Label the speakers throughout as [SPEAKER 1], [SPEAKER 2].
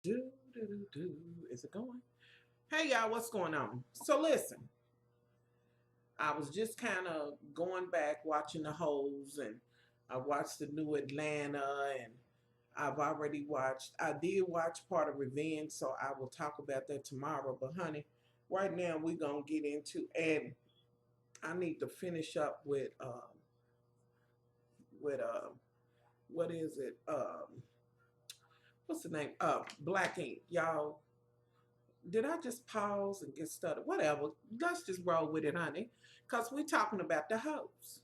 [SPEAKER 1] Do, do, do, do. Is it going? Hey, y'all, what's going on? So, listen, I was just kind of going back watching the hoes, and I watched the new Atlanta, and I did watch part of Revenge, so I will talk about that tomorrow. But, honey, right now we're going to get into, and I need to finish up with what is it? What's the name? Black Ink. Y'all, did I just pause and get started? Whatever. Let's just roll with it, honey. Because we're talking about the hoes.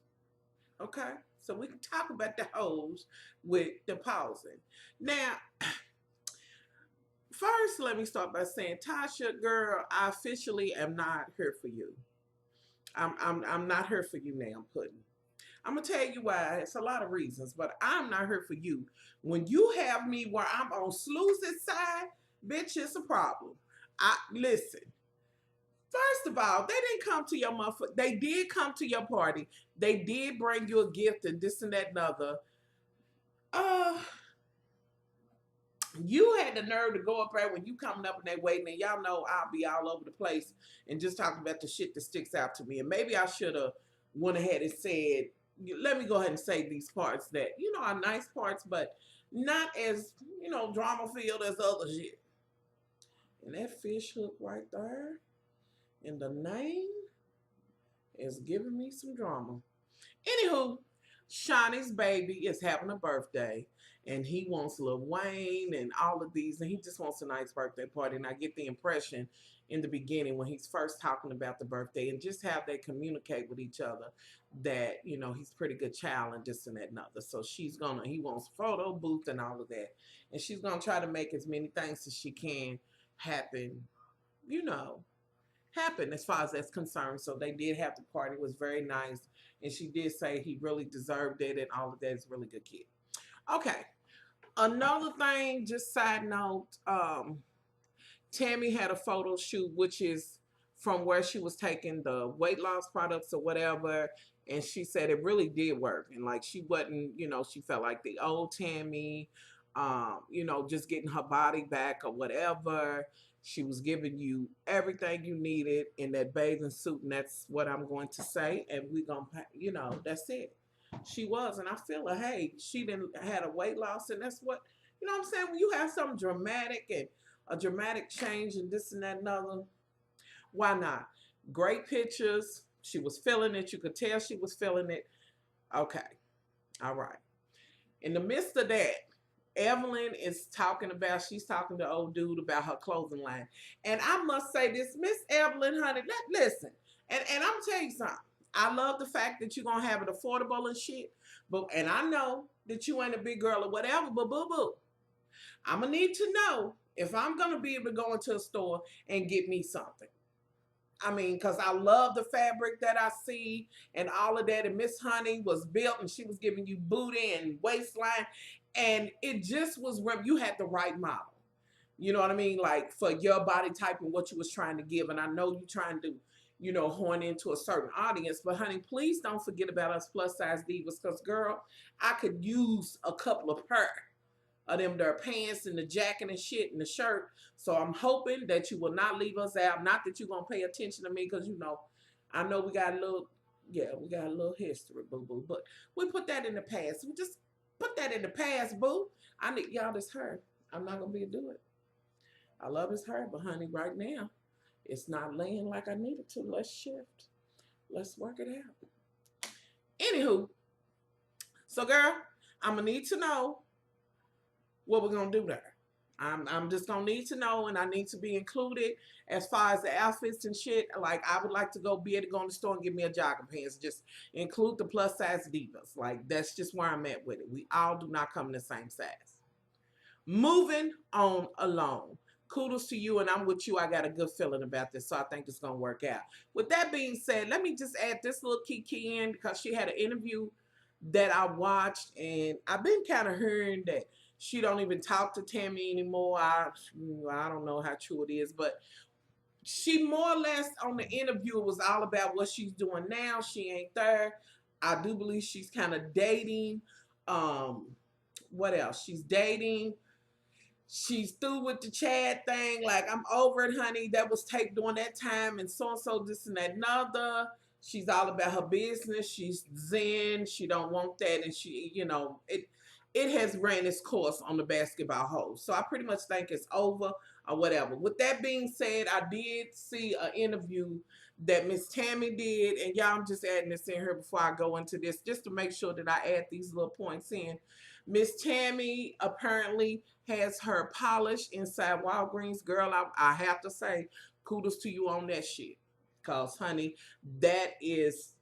[SPEAKER 1] Okay? So we can talk about the hoes with the pausing. Now, first, let me start by saying, Tasha, girl, I officially am not here for you. I'm not here for you now, Pudding. I'm gonna tell you why. It's a lot of reasons, but I'm not here for you. When you have me where I'm on Sluice's side, bitch, it's a problem. I listen. First of all, they didn't come to your motherfucker. They did come to your party. They did bring you a gift and this and that and other. Uh, you had the nerve to go up there when you coming up and they waiting, and y'all know I'll be all over the place and just talking about the shit that sticks out to me. And maybe I should have went ahead and said, let me go ahead and say these parts that, are nice parts, but not as, drama filled as other shit. And that fish hook right there, and the name is giving me some drama. Anywho, Shawnee's baby is having a birthday, and he wants Lil Wayne and all of these, and he just wants a nice birthday party. And I get the impression in the beginning when he's first talking about the birthday and just how they communicate with each other that, he's a pretty good child and this and that and other. So he wants photo booth and all of that. And she's gonna try to make as many things as she can happen, you know, happen as far as that's concerned. So they did have the party. It was very nice. And she did say he really deserved it and all of that. Is a really good kid. Okay. Another thing, just side note, Tammy had a photo shoot, which is from where she was taking the weight loss products or whatever. And she said it really did work. And like she wasn't, she felt like the old Tammy, just getting her body back or whatever. She was giving you everything you needed in that bathing suit, and that's what I'm going to say. And we're going to, that's it. She was, and I feel her. Hey, she didn't had a weight loss, and that's what, what I'm saying. When you have something dramatic and a dramatic change and this and that and other, why not? Great pictures. She was feeling it. You could tell she was feeling it. Okay. All right. In the midst of that, Evelyn is she's talking to old dude about her clothing line. And I must say this, Miss Evelyn, honey, listen. And I'm going to tell you something. I love the fact that you're going to have it affordable and shit. And I know that you ain't a big girl or whatever, but boo-boo. I'm going to need to know if I'm going to be able to go into a store and get me something. I mean, because I love the fabric that I see and all of that. And Miss Honey was built and she was giving you booty and waistline. And it just was where you had the right model. You know what I mean? Like for your body type and what you was trying to give. And I know you're trying to, horn into a certain audience. But honey, please don't forget about us plus size divas. Because girl, I could use a couple of pair of them their pants and the jacket and shit and the shirt. So I'm hoping that you will not leave us out. Not that you're going to pay attention to me because, I know we got a little history, boo-boo. But we put that in the past. We just put that in the past, boo. I need y'all this hair. I'm not going to be able to do it. I love this hair, but honey, right now, it's not laying like I need it to. Let's shift. Let's work it out. Anywho, so girl, I'm going to need to know what we're going to do there. I'm just going to need to know, and I need to be included as far as the outfits and shit. Like, I would like to be able to go in the store and get me a jogging pants. Just include the plus size divas. Like, that's just where I'm at with it. We all do not come in the same size. Moving on along. Kudos to you, and I'm with you. I got a good feeling about this, so I think it's going to work out. With that being said, let me just add this little key in because she had an interview that I watched, and I've been kind of hearing that she don't even talk to Tammy anymore. I don't know how true it is, but she more or less on the interview was all about what she's doing now. She ain't there. I do believe she's kind of dating. What else? She's dating. She's through with the Chad thing. Like, I'm over it, honey. That was taped during that time, and so and so, this and that, another. She's all about her business. She's zen. She don't want that, and she, it has ran its course on the basketball hole. So I pretty much think it's over or whatever. With that being said, I did see an interview that Miss Tammy did, and y'all, I'm just adding this in here before I go into this, just to make sure that I add these little points in. Miss Tammy apparently has her polished inside Walgreens. Girl, I have to say, kudos to you on that shit. Cause honey, that's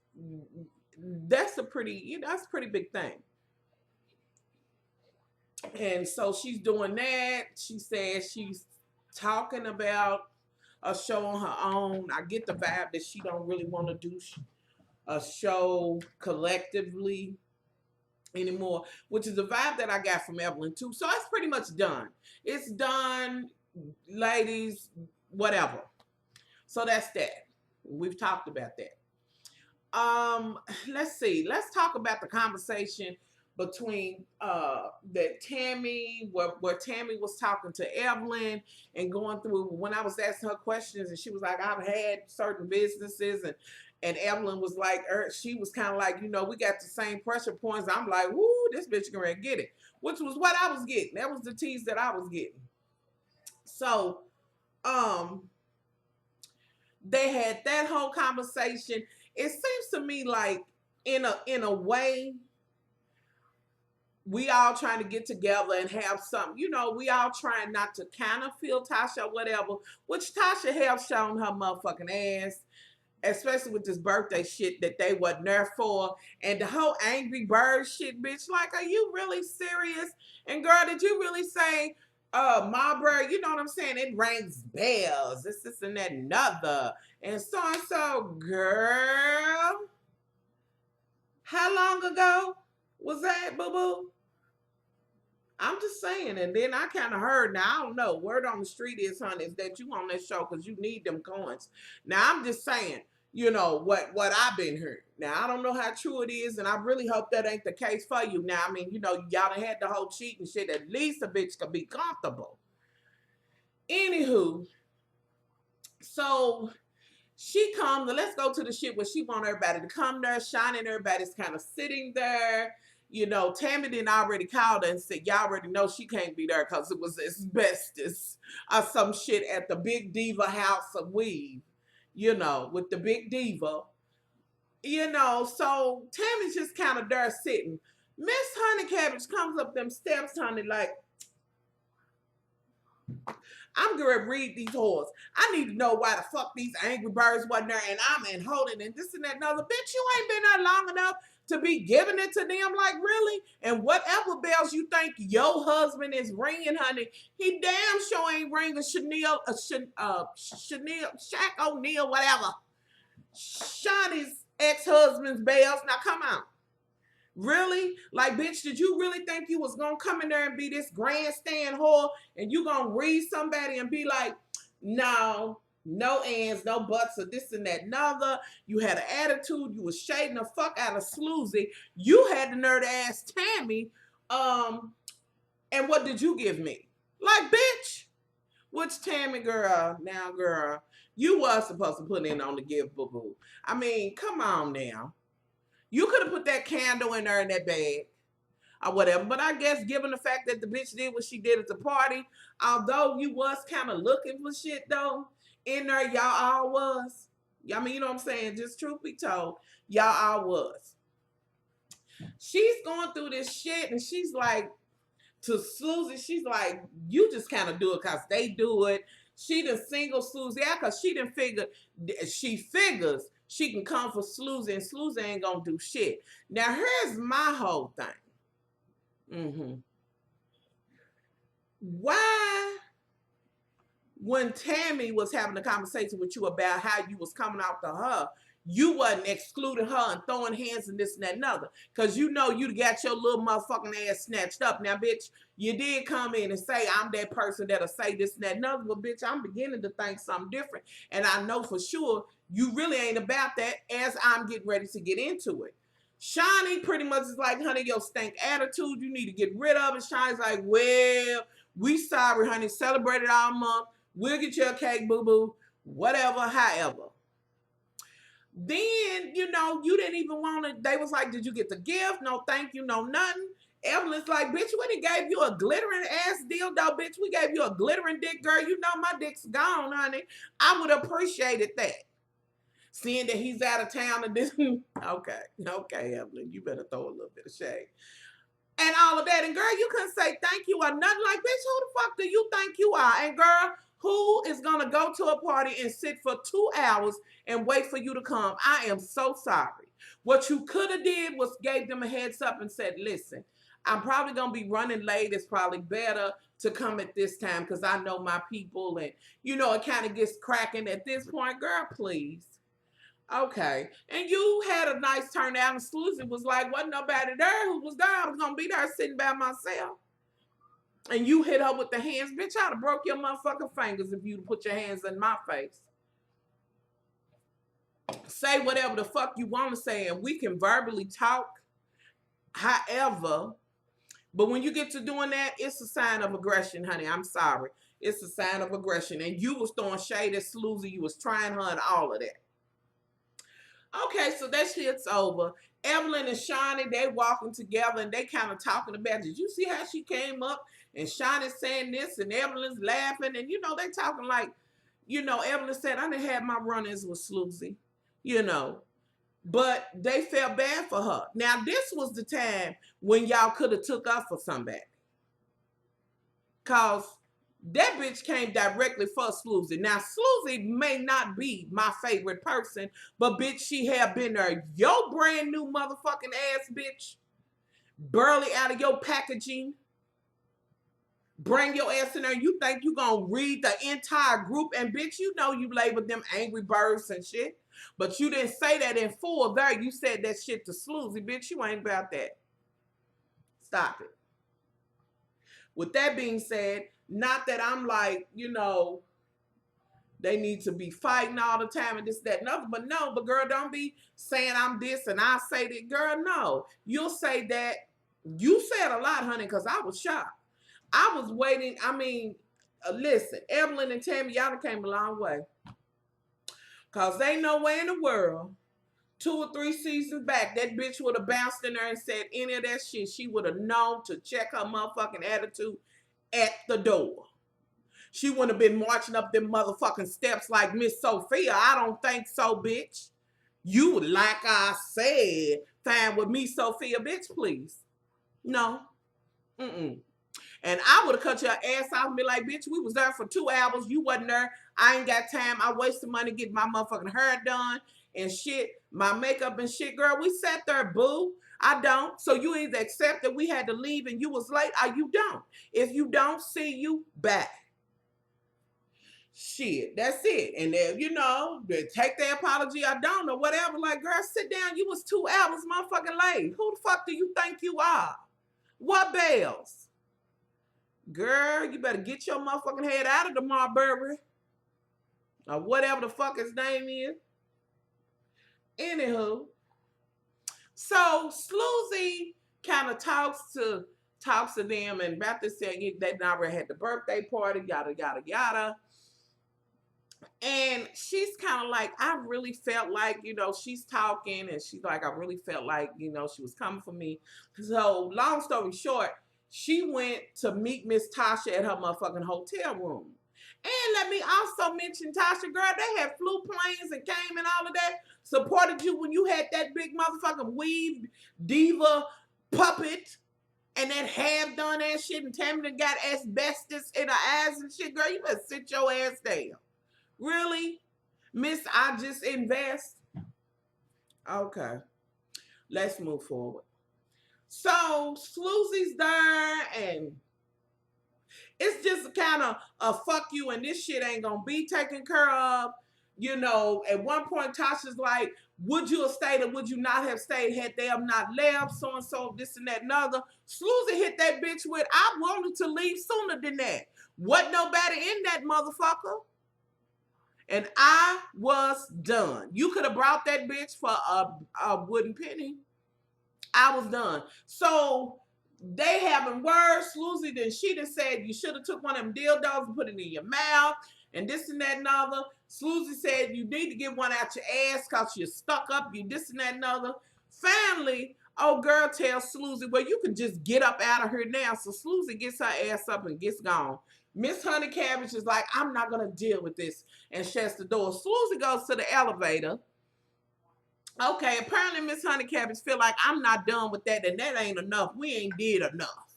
[SPEAKER 1] a pretty, that's a pretty big thing. And so she's doing that. She says she's talking about a show on her own. I get the vibe that she don't really want to do a show collectively anymore, which is the vibe that I got from Evelyn too. So it's pretty much done. It's done, ladies, whatever. So that's that. We've talked about that. Let's see. Let's talk about the conversation between that Tammy, where Tammy was talking to Evelyn and going through when I was asking her questions, and she was like, I've had certain businesses, and Evelyn was like, she was kind of like, we got the same pressure points. I'm like, woo, this bitch gonna get it, which was what I was getting. That was the tease that I was getting. So, they had that whole conversation. It seems to me like in a way, we all trying to get together and have something, we all trying not to kind of feel Tasha or whatever, which Tasha have shown her motherfucking ass, especially with this birthday shit that they wasn't there for, and the whole Angry Bird shit, bitch. Like, are you really serious? And girl, did you really say, Marbury, you know what I'm saying? It rings bells. This and that, another. And so, girl, how long ago was that, boo-boo? I'm just saying. And then I kind of heard, now I don't know, word on the street is, honey, is that you on that show because you need them coins. Now, I'm just saying, what I've been hearing. Now, I don't know how true it is, and I really hope that ain't the case for you. Now, I mean, y'all done had the whole cheating shit. At least a bitch could be comfortable. Anywho, so she comes, and let's go to the shit where she want everybody to come there, shining, everybody's kind of sitting there. Tammy didn't already called her and said, y'all already know she can't be there because it was asbestos or some shit at the Big Diva House of Weave, with the Big Diva. So Tammy's just kind of there sitting. Miss Honey Cabbage comes up them steps, honey, like, I'm gonna read these whores. I need to know why the fuck these Angry Birds wasn't there, and I'm in holding and this and that and other. Bitch, you ain't been there long enough to be giving it to them, like, really? And whatever bells you think your husband is ringing, honey, he damn sure ain't ringing Shaq O'Neal, whatever. Shawnee's ex-husband's bells. Now, come on. Really? Like, bitch, did you really think you was gonna come in there and be this grandstand whore and you gonna read somebody and be like, no ands, no buts, or this and that, another. You had an attitude. You was shading the fuck out of Sloozy. You had the nerve to ask Tammy, and what did you give me? Like, bitch, which Tammy, girl, you was supposed to put in on the gift, boo-boo. I mean, come on now. You could have put that candle in there in that bag or whatever. But I guess given the fact that the bitch did what she did at the party, although you was kind of looking for shit, though, in there, y'all all was. I mean, you know what I'm saying? Just truth be told, y'all all was. She's going through this shit, and she's like, to Susie, she's like, you just kind of do it because they do it. She done single Susie out because she done she figures she can come for Sloozy, and Sloozy ain't gonna do shit. Now, here's my whole thing. Why, when Tammy was having a conversation with you about how you was coming out to her, you wasn't excluding her and throwing hands and this and that and other? Because you got your little motherfucking ass snatched up. Now, bitch, you did come in and say, I'm that person that'll say this and that and other. But, bitch, I'm beginning to think something different. And I know for sure you really ain't about that, as I'm getting ready to get into it. Shawnee pretty much is like, honey, your stank attitude, you need to get rid of it. Shawnee's like, well, We sorry, honey. Celebrate it all month. We'll get you a cake, boo-boo. Whatever, however. Then, you know, you didn't even want it. They was like, did you get the gift? No, thank you, no nothing. Evelyn's like, bitch, we done gave you a glittering ass dildo, bitch. We gave you a glittering dick, girl. You know my dick's gone, honey. I would have appreciated that. Seeing that he's out of town and this. Okay, Evelyn, you better throw a little bit of shade. And all of that. And girl, you couldn't say thank you or nothing. Like, bitch, who the fuck do you think you are? And girl, who is going to go to a party and sit for 2 hours and wait for you to come? I am so sorry. What you could have did was gave them a heads up and said, listen, I'm probably going to be running late. It's probably better to come at this time because I know my people. And, you know, it kind of gets cracking at this point. Girl, please. Okay. And you had a nice turnout, and Susie was like, wasn't nobody there who was there. I was going to be there sitting by myself. And you hit her with the hands. Bitch, I'd have broke your motherfucking fingers if you'd put your hands in my face. Say whatever the fuck you want to say, and we can verbally talk. However, but when you get to doing that, it's a sign of aggression, honey. I'm sorry. It's a sign of aggression. And you was throwing shade at Susie. You was trying her and all of that. Okay, so that shit's over. Evelyn and Shawnee, they walking together and they kind of talking about, did you see how she came up? And Shawnee's saying this and Evelyn's laughing. And, you know, they talking like, you know, Evelyn said, I done had my run-ins with Susie, you know. But they felt bad for her. Now, this was the time when y'all could have took her for somebody. Because that bitch came directly for Susie. Now, Susie may not be my favorite person, but bitch, she have been there. Your brand new motherfucking ass, bitch. Burly out of your packaging. Bring your ass in there. You think you gonna read the entire group, and bitch, you know you labeled them angry birds and shit. But you didn't say that in full there. You said that shit to Susie, bitch. You ain't about that. Stop it. With that being said, not that I'm like, you know, they need to be fighting all the time and this, that, and other. But no, but girl, don't be saying I'm this and I say that. Girl, no. You'll say that. You said a lot, honey, because I was shocked. I was waiting. I mean, listen, Evelyn and Tammy, y'all came a long way. Because ain't no way in the world, 2 or 3 seasons back, that bitch would have bounced in there and said any of that shit. She would have known to check her motherfucking attitude at the door. She wouldn't have been marching up them motherfucking steps like Miss Sophia. I don't think so, bitch. You, like I said, fine with me, Sophia, bitch, please. No. And I would have cut your ass off and be like, bitch, we was there for 2 hours. You wasn't there. I ain't got time. I wasted money getting my motherfucking hair done and shit, my makeup and shit. Girl, we sat there, boo. I don't. So you either accept that we had to leave and you was late or you don't. If you don't, see you back. Shit, that's it. And then, you know, they take their apology or don't or whatever. Like, girl, sit down. You was 2 hours motherfucking late. Who the fuck do you think you are? What bells? Girl, you better get your motherfucking head out of the Marbury. Or whatever the fuck his name is. Anywho. So, Sluzy kind of talks to them and about this saying they already had the birthday party, yada, yada, yada. And she's kind of like, I really felt like, you know, she's talking and she's like, I really felt like, you know, she was coming for me. So, long story short, she went to meet Miss Tasha at her motherfucking hotel room. And let me also mention, Tasha, girl, they had flew planes and came and all of that. Supported you when you had that big motherfucking weave diva puppet and that half done ass shit. And Tammy done got asbestos in her eyes and shit. Girl, you better sit your ass down. Really? Miss, I just invest? Okay. Let's move forward. So, Sluzy's there, and it's just kind of a fuck you, and this shit ain't gonna be taken care of. You know, at one point, Tasha's like, would you have stayed or would you not have stayed had they have not left, so-and-so, this and that and other. Sluzy hit that bitch with, I wanted to leave sooner than that. Wasn't nobody in that motherfucker. And I was done. You could have brought that bitch for a wooden penny. I was done. So They having words. Sloozy then she done said you should have took one of them dildos and put it in your mouth and this and that and other. Sloozy said you need to get one out your ass because you're stuck up, you this and that and other. Finally, old girl tells Sloozy, well, you can just get up out of here now. So Sloozy gets her ass up and gets gone. Miss Honey Cabbage is like, I'm not going to deal with this, and shuts the door. Sloozy goes to the elevator. Okay, apparently Miss Honey Cabbage feel like I'm not done with that, and that ain't enough. We ain't did enough.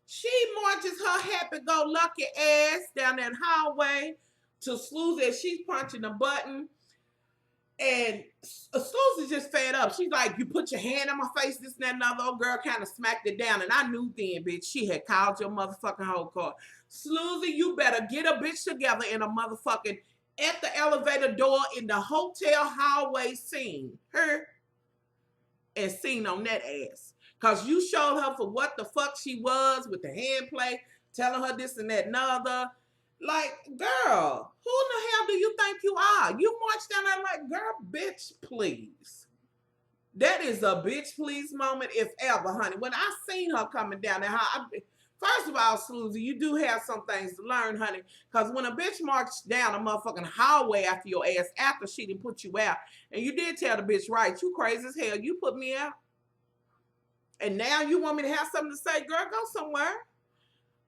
[SPEAKER 1] She marches her happy-go-lucky ass down that hallway to Sloozy as she's punching a button. And Sloozy's just fed up. She's like, you put your hand on my face, this and that and other. Old girl kind of smacked it down. And I knew then, bitch, she had called your motherfucking whole car. Sloozy, you better get a bitch together in a motherfucking at the elevator door in the hotel hallway scene. Her and seen on that ass. Because you showed her for what the fuck she was with the hand play, telling her this and that and other. Like, girl, who in the hell do you think you are? You march down there like, girl, bitch, please. That is a bitch, please moment, if ever, honey. When I seen her coming down there, first of all, Sloozy, you do have some things to learn, honey. Because when a bitch marched down a motherfucking hallway after your ass, after she didn't put you out, and you did tell the bitch, right, you crazy as hell, you put me out. And now you want me to have something to say, girl, go somewhere.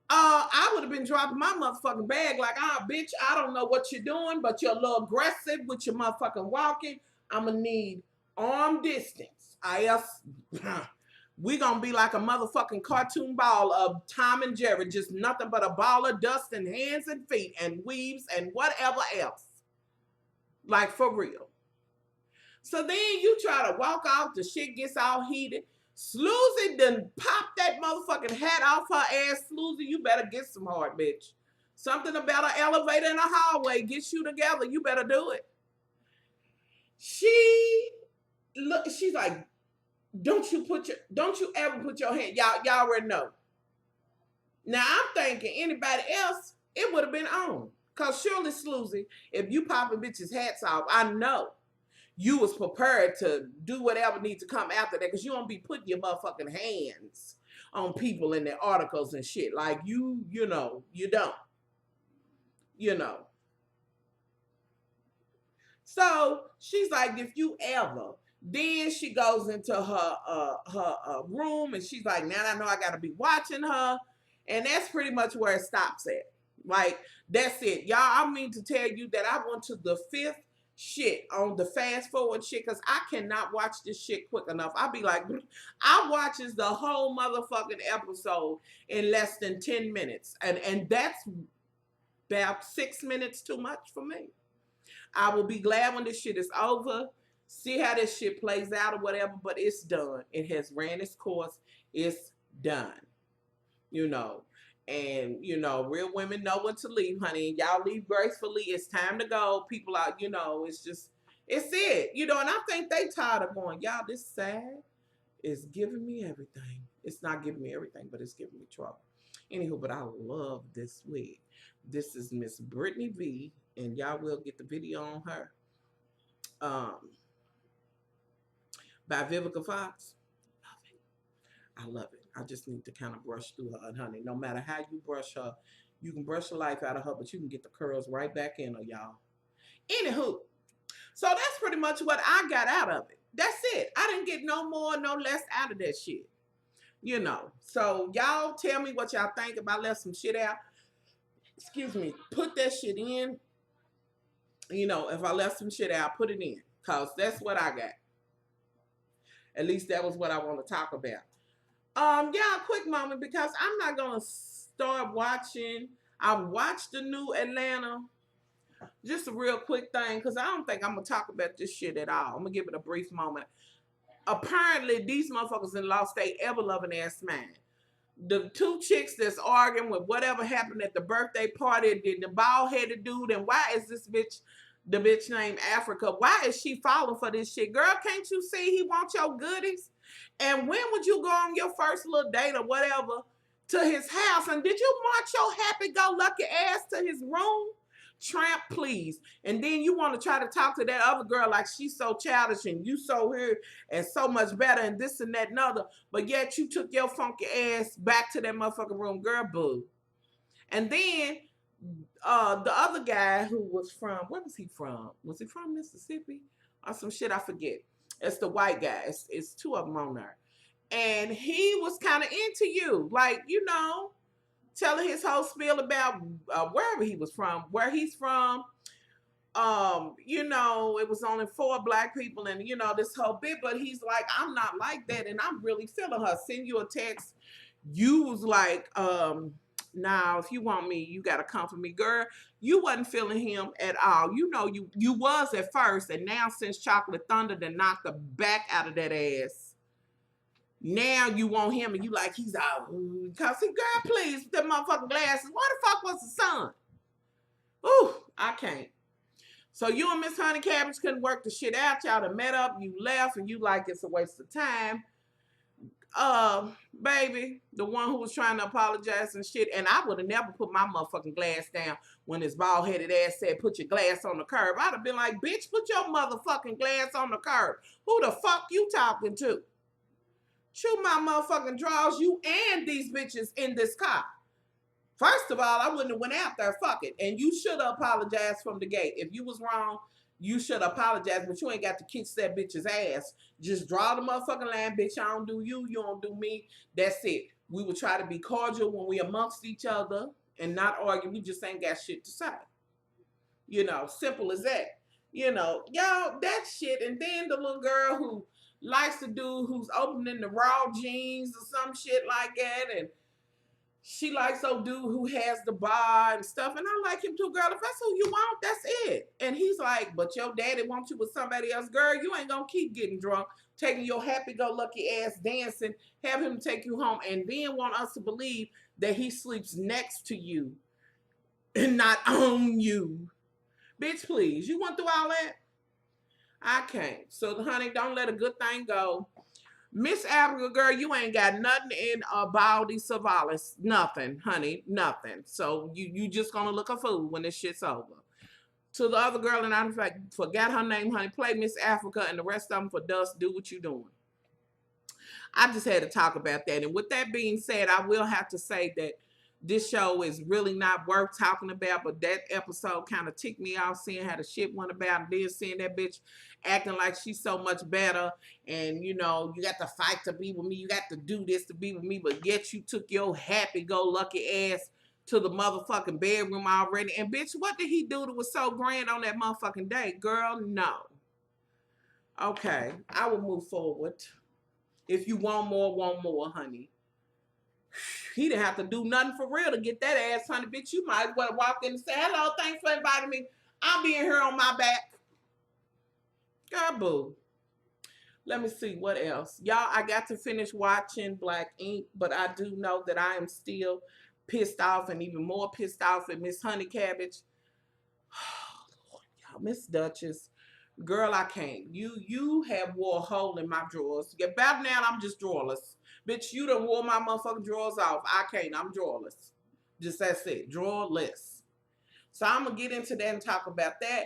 [SPEAKER 1] I would have been dropping my motherfucking bag like, bitch, I don't know what you're doing, but you're a little aggressive with your motherfucking walking. I'm going to need arm distance. We going to be like a motherfucking cartoon ball of Tom and Jerry, just nothing but a ball of dust and hands and feet and weaves and whatever else. Like, for real. So then you try to walk off, the shit gets all heated. Sloozy done popped that motherfucking hat off her ass. Sloozy, you better get some hard, bitch. Something about an elevator in a hallway gets you together. You better do it. She's like, don't you ever put your hand, y'all already know. Now I'm thinking anybody else, it would have been on. Cause surely, Sloozy, if you popping bitches' hats off, I know you was prepared to do whatever needs to come after that, because you don't be putting your motherfucking hands on people in their articles and shit. Like, you know, you don't. You know. So she's like, if you ever. Then she goes into her room and she's like, now I know I got to be watching her. And that's pretty much where it stops at. Like, that's it. Y'all, I mean to tell you that I went to the 5th shit on the fast forward shit, because I cannot watch this shit quick enough. I'll be like, I watches the whole motherfucking episode in less than 10 minutes. And that's about 6 minutes too much for me. I will be glad when this shit is over, see how this shit plays out or whatever, but it's done. It has ran its course. It's done. You know. And, you know, real women know when to leave, honey. Y'all leave gracefully. It's time to go. People are, you know, it's it. You know, and I think they tired of going, y'all, this sad is giving me everything. It's not giving me everything, but it's giving me trouble. Anywho, but I love this wig. This is Miss Brittany V, and y'all will get the video on her. By Vivica Fox. Love it. I love it. I just need to kind of brush through her, honey. No matter how you brush her, you can brush the life out of her, but you can get the curls right back in her, y'all. Anywho, so that's pretty much what I got out of it. That's it. I didn't get no more, no less out of that shit. You know. So y'all tell me what y'all think if I left some shit out. Excuse me. Put that shit in. You know, if I left some shit out, put it in. Because that's what I got. At least that was what I want to talk about. Yeah, a quick moment, because I'm not gonna start watching. I watched the new Atlanta. Just a real quick thing, because I don't think I'm gonna talk about this shit at all. I'm gonna give it a brief moment. Apparently, these motherfuckers in lost their ever-loving ass mind. The 2 chicks that's arguing with whatever happened at the birthday party, the bald-headed dude, and why is this bitch, the bitch named Africa, why is she falling for this shit? Girl, can't you see he wants your goodies? And when would you go on your first little date or whatever to his house? And did you march your happy-go-lucky ass to his room? Tramp, please. And then you want to try to talk to that other girl like she's so childish and you so here and so much better and this and that and other. But yet you took your funky ass back to that motherfucking room, girl, boo. And then the other guy who was from, where was he from? Was he from Mississippi or some shit? I forget. It's the white guy. It's two of them on there. And he was kind of into you, like, you know, telling his whole spiel about wherever he was from, where he's from. You know, it was only 4 black people and, you know, this whole bit, but he's like, I'm not like that. And I'm really feeling her. Send you a text. You was like, now, if you want me, you got to come for me, girl. You wasn't feeling him at all. You know, you was at first. And now since Chocolate Thunder done knocked the back out of that ass, now you want him and you like, he's out. Because he, girl, please, with them motherfucking glasses. Where the fuck was the sun? Ooh, I can't. So you and Miss Honey Cabbage couldn't work the shit out. Y'all done met up, you left, and you like it's a waste of time. Baby, the one who was trying to apologize and shit, and I would have never put my motherfucking glass down when his bald-headed ass said, put your glass on the curb. I'd have been like, bitch, put your motherfucking glass on the curb. Who the fuck you talking to? Chew my motherfucking drawers, you and these bitches in this car. First of all, I wouldn't have went out there, fuck it. And you should have apologized from the gate. If you was wrong, you should apologize, but you ain't got to kiss that bitch's ass. Just draw the motherfucking line, bitch. I don't do you, you don't do me. That's it. We would try to be cordial when we amongst each other and not argue. We just ain't got shit to say. You know, simple as that. You know, y'all, that shit. And then the little girl who likes the dude who's opening the raw jeans or some shit like that, and she likes old dude who has the bar and stuff, and I like him too, girl. If that's who you want, that's it. And he's like, but your daddy wants you with somebody else, girl. You ain't gonna keep getting drunk, taking your happy-go-lucky ass dancing, have him take you home, and then want us to believe that he sleeps next to you and not on you. Bitch, please. You went through all that? I can't. So, honey, don't let a good thing go. Miss Africa, girl, you ain't got nothing in Baldy Savalas. Nothing, honey, nothing. So you just gonna look a fool when this shit's over. To the other girl, and I forgot her name, honey, play Miss Africa, and the rest of them for dust, do what you doing. I just had to talk about that. And with that being said, I will have to say that this show is really not worth talking about, but that episode kind of ticked me off, seeing how the shit went about, and then seeing that bitch acting like she's so much better, and you know, you got to fight to be with me, you got to do this to be with me, but yet you took your happy-go-lucky ass to the motherfucking bedroom already, and bitch, what did he do that was so grand on that motherfucking day? Girl, no. Okay, I will move forward. If you want more, honey. He didn't have to do nothing for real to get that ass, honey. Bitch, you might as well walk in and say, hello, thanks for inviting me. I'll be in here on my back. Girl, boo. Let me see, what else? Y'all, I got to finish watching Black Ink, but I do know that I am still pissed off and even more pissed off at Miss Honey Cabbage. Oh, y'all, Miss Duchess. Girl, I can't. You have wore a hole in my drawers. About now, I'm just drawerless. Bitch, you done wore my motherfucking drawers off. I can't. I'm drawerless. Just that's it. Drawerless. So I'm going to get into that and talk about that.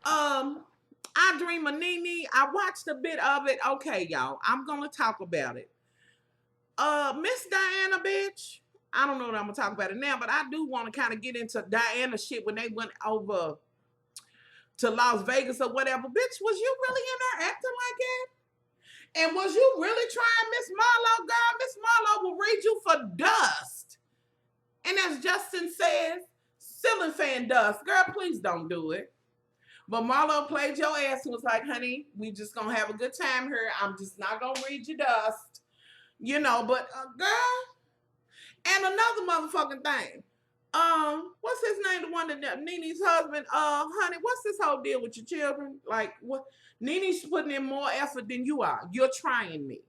[SPEAKER 1] I Dream of Nene. I watched a bit of it. Okay, y'all. I'm going to talk about it. Miss Diana, bitch. I don't know that I'm going to talk about it now, but I do want to kind of get into Diana shit when they went over to Las Vegas or whatever. Bitch, was you really in there acting like that? And was you really trying Miss Marlowe, girl? Miss Marlowe will read you for dust. And as Justin says, ceiling fan dust. Girl, please don't do it. But Marlowe played your ass and was like, honey, we just gonna have a good time here. I'm just not gonna read your dust. You know, but girl. And another motherfucking thing. What's his name? The one that Nene's husband. Honey, what's this whole deal with your children? Like, what? Nene's putting in more effort than you are. You're trying me.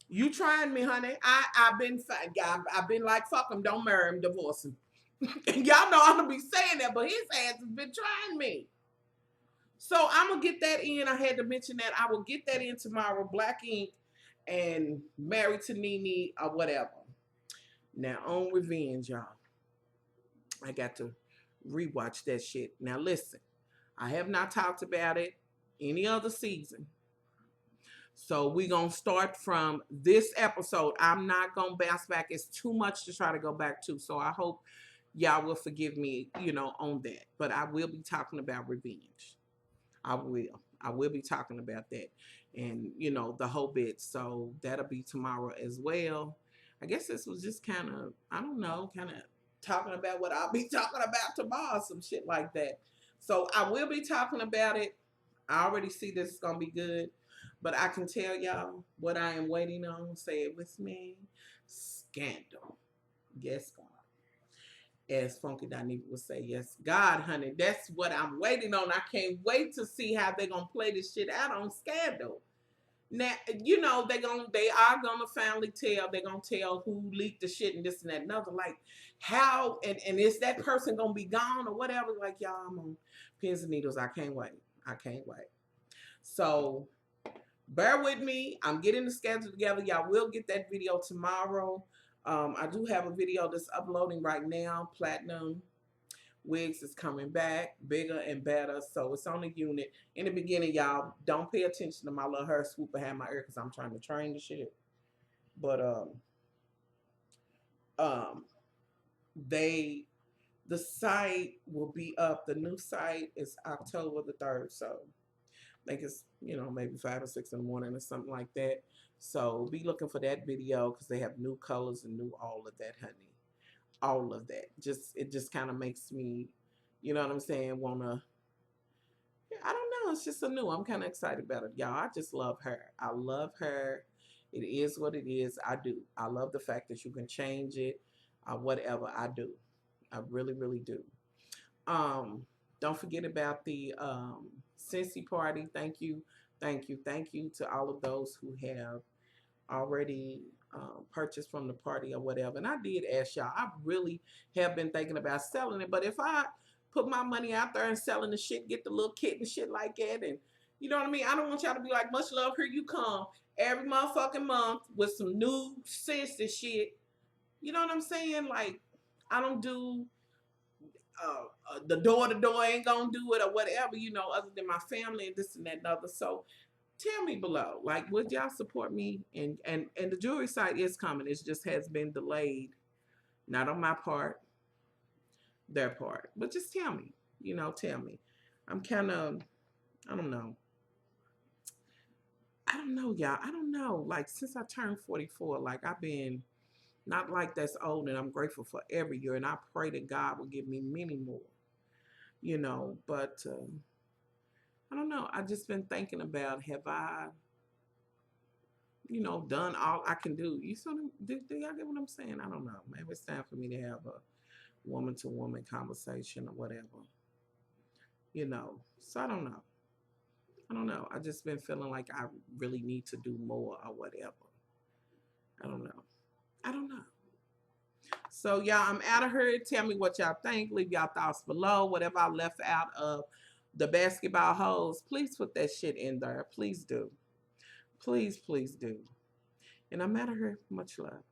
[SPEAKER 1] You trying me, honey. I've been like, fuck him, don't marry him, divorce him. And y'all know I'm gonna be saying that, but his ass has been trying me. So I'm gonna get that in. I had to mention that. I will get that in tomorrow. Black Ink and Married to Nene or whatever. Now on Revenge, y'all. I got to Rewatch that shit. Now listen, I have not talked about it any other season. So we gonna start from this episode. I'm not gonna bounce back. It's too much to try to go back to. So I hope y'all will forgive me, on that. But I will be talking about revenge. I will. I will be talking about that. And, the whole bit. So that'll be tomorrow as well. I guess this was just kind of, I don't know, kind of talking about what I'll be talking about tomorrow, some shit like that. So I will be talking about it. I already see this is going to be good. But I can tell y'all what I am waiting on. Say it with me. Scandal. Yes, God. As Funky Dineva would say, yes, God, honey. That's what I'm waiting on. I can't wait to see how they're going to play this shit out on Scandal. Now, they are gonna finally tell, they're gonna tell who leaked the shit and this and that and other. Like, how, and is that person gonna be gone or whatever? Like, y'all, I'm on pins and needles. I can't wait. I can't wait. So, bear with me. I'm getting the schedule together. Y'all will get that video tomorrow. I do have a video that's uploading right now. Platinum Wigs is coming back, bigger and better. So it's on the unit. In the beginning, y'all, don't pay attention to my little hair swoop behind my ear because I'm trying to train the shit. But the site will be up. The new site is October the 3rd. So I think it's, maybe 5 or 6 in the morning or something like that. So be looking for that video because they have new colors and new all of that, honey. All of that. It just kind of makes me, you know what I'm saying, wanna, I don't know, it's just a new. I'm kind of excited about it, y'all. I just love her. I love her. It is what it is. I do. I love the fact that you can change it, whatever. I do. I really, really do. Don't forget about the Cincy party. Thank you, thank you, thank you to all of those who have already purchased from the party or whatever. And I did ask y'all. I really have been thinking about selling it. But if I put my money out there and selling the shit, get the little kit and shit like that, and you know what I mean? I don't want y'all to be like, much love, here you come every motherfucking month with some new sis and shit. You know what I'm saying? Like, I don't do the door to door ain't gonna do it or whatever, other than my family and this and that and other. So tell me below, like, would y'all support me? And the jewelry site is coming. It just has been delayed, not on my part, their part. But just tell me, tell me. I'm kind of, I don't know. I don't know, y'all. I don't know. Like, since I turned 44, like, I've been not like that's old, and I'm grateful for every year. And I pray that God will give me many more, But I don't know. I just been thinking about, have I, done all I can do. You sort of, do y'all get what I'm saying? I don't know. Maybe it's time for me to have a woman-to-woman conversation or whatever. So I don't know. I don't know. I just been feeling like I really need to do more or whatever. I don't know. I don't know. So y'all, I'm out of here. Tell me what y'all think. Leave y'all thoughts below. Whatever I left out of the basketball hoes, please put that shit in there. Please do. Please, please do. And I'm out of here. Much love.